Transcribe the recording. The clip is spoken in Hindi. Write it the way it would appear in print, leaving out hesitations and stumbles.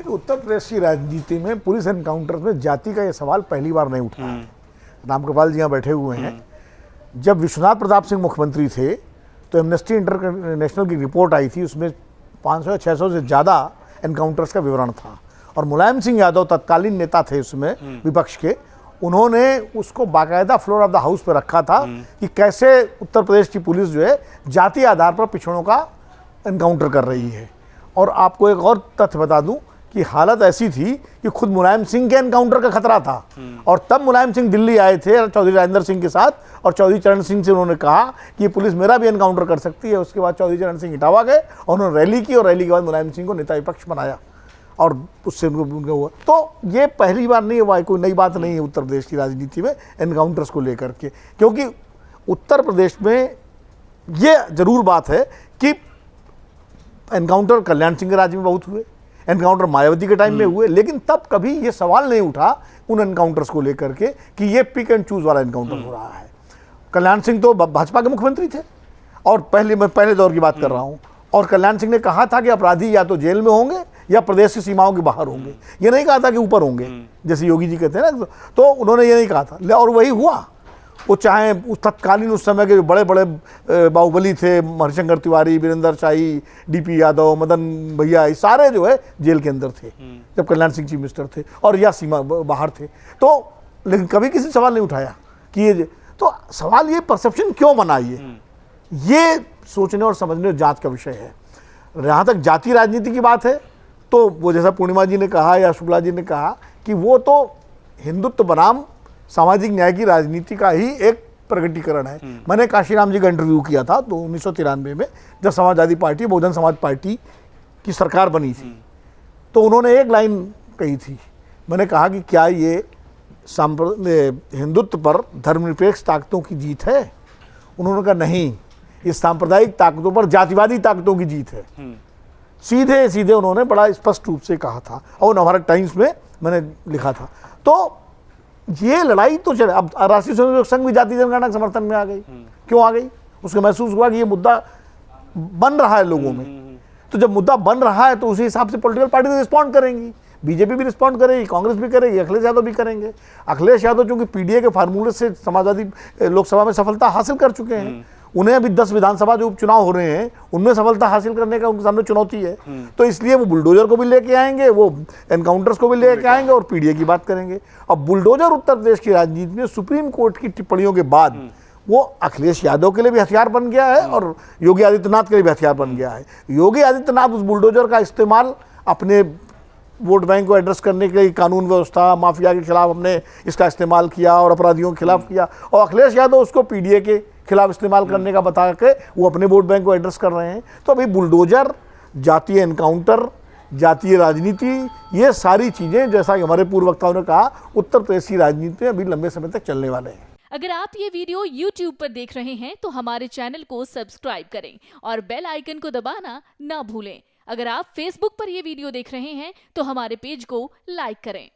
उत्तर प्रदेश की राजनीति में पुलिस एनकाउंटर में जाति का ये सवाल पहली बार नहीं उठा है। रामकृपाल जी यहाँ बैठे हुए हैं। जब विश्वनाथ प्रताप सिंह मुख्यमंत्री थे तो एमनेस्टी इंटरनेशनल की रिपोर्ट आई थी, उसमें 500 या 600 से ज़्यादा एनकाउंटर्स का विवरण था। और मुलायम सिंह यादव तत्कालीन नेता थे उसमें विपक्ष के, उन्होंने उसको बाकायदा फ्लोर ऑफ द हाउस पर रखा था कि कैसे उत्तर प्रदेश की पुलिस जो है जाति आधार पर पिछड़ों का एनकाउंटर कर रही है। और आपको एक और तथ्य बता दूं कि हालत ऐसी थी कि खुद मुलायम सिंह के एनकाउंटर का खतरा था। और तब मुलायम सिंह दिल्ली आए थे चौधरी राजेंद्र सिंह के साथ, और चौधरी चरण सिंह से उन्होंने कहा कि ये पुलिस मेरा भी एनकाउंटर कर सकती है। उसके बाद चौधरी चरण सिंह इटावा गए और उन्होंने रैली की, और रैली के बाद मुलायम सिंह को नेता विपक्ष बनाया और उससे उनको हुआ। तो ये पहली बार नहीं हुआ, कोई नई बात नहीं है उत्तर प्रदेश की राजनीति में एनकाउंटर्स को लेकर के। क्योंकि उत्तर प्रदेश में ये जरूर बात है कि एनकाउंटर कल्याण सिंह के राज्य में बहुत हुए, एनकाउंटर मायावती के टाइम में हुए, लेकिन तब कभी ये सवाल नहीं उठा उन एनकाउंटर्स को लेकर के कि ये पिक एंड चूज वाला एनकाउंटर हो रहा है। कल्याण सिंह तो भाजपा के मुख्यमंत्री थे, और मैं पहले दौर की बात कर रहा हूँ, और कल्याण सिंह ने कहा था कि अपराधी या तो जेल में होंगे या प्रदेश की सीमाओं के बाहर होंगे। ये नहीं कहा था कि ऊपर होंगे जैसे योगी जी कहते हैं ना, तो उन्होंने ये नहीं कहा था, और वही हुआ। वो चाहे उस तत्कालीन उस समय के जो बड़े बड़े बाहुबली थे, हरिशंकर तिवारी, वीरेंद्र शाही, डीपी यादव, मदन भैया, ये सारे जो है जेल के अंदर थे जब कल्याण सिंह चीफ मिनिस्टर थे, और या सीमा बाहर थे। तो लेकिन कभी किसी सवाल नहीं उठाया कि ये, तो सवाल ये परसेप्शन क्यों बना, ये सोचने और समझने और जांच का विषय है। जहाँ तक जाति राजनीति की बात है, तो वो जैसा पूर्णिमा जी ने कहा या शुक्ला जी ने कहा कि वो तो हिंदुत्व बनाम सामाजिक न्याय की राजनीति का ही एक प्रकटीकरण है। मैंने काशीराम जी का इंटरव्यू किया था तो 1993 में, जब समाजवादी पार्टी, बहुजन समाज पार्टी की सरकार बनी थी, तो उन्होंने एक लाइन कही थी। मैंने कहा कि क्या ये हिंदुत्व पर धर्मनिरपेक्ष ताकतों की जीत है? उन्होंने कहा नहीं, ये सांप्रदायिक ताकतों पर जातिवादी ताकतों की जीत है। सीधे सीधे उन्होंने बड़ा स्पष्ट रूप से कहा था, और नवभारत टाइम्स में मैंने लिखा था। तो ये लड़ाई तो चले, अब राष्ट्रीय स्वयंसेवक संघ भी जाति जनगणना के समर्थन में आ गई। क्यों आ गई? उसको महसूस हुआ कि ये मुद्दा बन रहा है लोगों में। तो जब मुद्दा बन रहा है तो उसी हिसाब से पॉलिटिकल पार्टी रिस्पॉन्ड करेंगी, बीजेपी भी रिस्पॉन्ड करेगी, कांग्रेस भी करेगी, अखिलेश यादव भी करेंगे। अखिलेश यादव चूंकि पीडीए के फार्मूले से समाजवादी लोकसभा में सफलता हासिल कर चुके हैं, उन्हें अभी 10 विधानसभा जो उपचुनाव हो रहे हैं उनमें सफलता हासिल करने का उनके सामने चुनौती है। तो इसलिए वो बुलडोजर को भी लेके आएंगे, वो एनकाउंटर्स को भी लेके आएंगे, और पीडीए की बात करेंगे। अब बुलडोजर उत्तर प्रदेश की राजनीति में सुप्रीम कोर्ट की टिप्पणियों के बाद वो अखिलेश यादव के लिए भी हथियार बन गया है, और योगी आदित्यनाथ के लिए भी हथियार बन गया है। योगी आदित्यनाथ उस बुलडोजर का इस्तेमाल अपने वोट बैंक को एड्रेस करने के लिए कानून व्यवस्था, माफिया के खिलाफ हमने इसका इस्तेमाल किया और अपराधियों के खिलाफ किया, और अखिलेश यादव उसको पीडीए के खिलाफ इस्तेमाल करने का बता के वो अपने वोट बैंक को एड्रेस कर रहे हैं। तो अभी बुलडोजर, जातीय एनकाउंटर, जातीय राजनीति, ये सारी चीजें, जैसा कि हमारे पूर्व वक्ताओं ने कहा, उत्तर प्रदेश की राजनीति में अभी लंबे समय तक चलने वाले हैं। अगर आप ये वीडियो YouTube पर देख रहे हैं तो हमारे चैनल को सब्सक्राइब करें और बेल आइकन को दबाना ना भूलें। अगर आप Facebook पर ये वीडियो देख रहे हैं तो हमारे पेज को लाइक करें।